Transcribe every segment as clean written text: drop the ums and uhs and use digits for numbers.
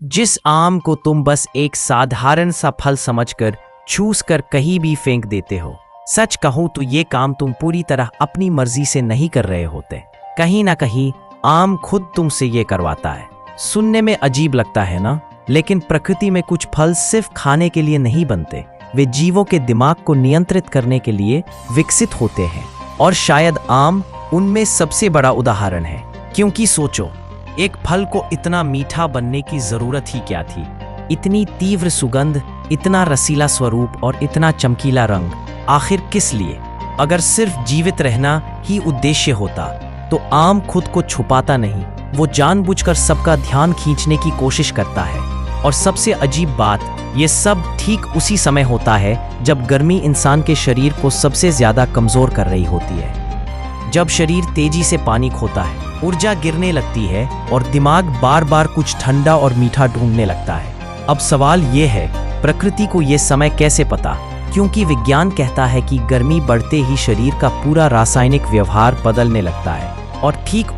जिस आम को तुम बस एक साधारण सा फल समझकर चूस कर कहीं भी फेंक देते हो। सच कहूं तो ये काम तुम पूरी तरह अपनी मर्जी से नहीं कर रहे होते। कहीं ना कहीं आम खुद तुमसे ये करवाता है। सुनने में अजीब लगता है ना, लेकिन प्रकृति में कुछ फल सिर्फ खाने के लिए नहीं बनते, वे जीवों के दिमाग को नियंत्रित करने के लिए विकसित होते हैं। और शायद आम उनमें सबसे बड़ा उदाहरण है। क्योंकि सोचो, एक फल को इतना मीठा बनने की जरूरत ही क्या थी? इतनी तीव्र सुगंध, इतना रसीला स्वरूप और इतना चमकीला रंग, आखिर किस लिए? अगर सिर्फ जीवित रहना ही उद्देश्य होता तो आम खुद को छुपाता नहीं, वो जानबूझकर सबका ध्यान खींचने की कोशिश करता है। और सबसे अजीब बात, ये सब ठीक उसी समय होता है जब गर्मी इंसान के शरीर को सबसे ज्यादा कमजोर कर रही होती है। जब शरीर तेजी से पानी खोता है, ऊर्जा गिरने लगती है और दिमाग बार बार कुछ ठंडा और मीठा ढूंढने लगता है। अब सवाल ये है, प्रकृति को ये समय कैसे पता? क्योंकि विज्ञान कहता है कि गर्मी बढ़ते ही शरीर का पूरा रासायनिक व्यवहार बदलने लगता है। और ठीक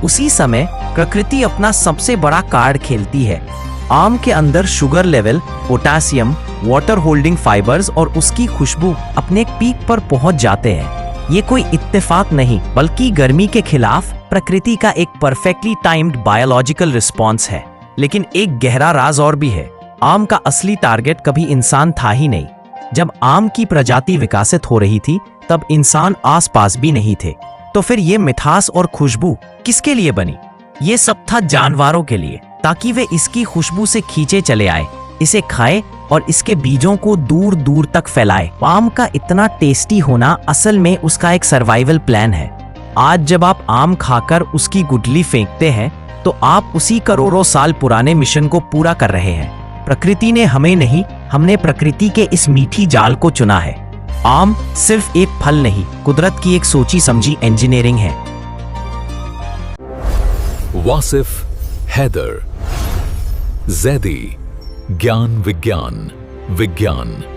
उसी समय प्रकृति अपना सबसे बड़ा कार्ड खेलती है। आम के अंदर sugar level, potassium, water holding fibres और उसकी खुशबू अपने पीक पर पहुंच जाते हैं। ये कोई इत्तेफाक नहीं, बल्कि गर्मी के खिलाफ प्रकृति का एक परफेक्टली टाइम्ड बायोलॉजिकल रिस्पॉन्स है। लेकिन एक गहरा राज और भी है। आम का असली टारगेट कभी इंसान था ही नहीं। जब आम की प्रजाति विकसित हो रही थी, तब इंसान आसपास भी नहीं थे। तो फिर ये मिठास और खुशबू किसके लिए बनी? ये सब था जानवरों के लिए, ताकि वे इसकी खुशबू से खींचे चले आए, इसे खाए और इसके बीजों को दूर दूर तक फैलाए। आम का इतना टेस्टी होना असल में उसका एक सर्वाइवल प्लान है। आज जब आप आम खाकर उसकी गुठली फेंकते हैं, तो आप उसी करोड़ों साल पुराने मिशन को पूरा कर रहे हैं। प्रकृति ने हमें नहीं, हमने प्रकृति के इस मीठी जाल को चुना है। आम सिर्फ एक फल नहीं, कुदरत की एक सोची समझी इंजीनियरिंग है। वासिफ, हैदर, जैदी, ज्ञान विज्ञान, विज्ञान।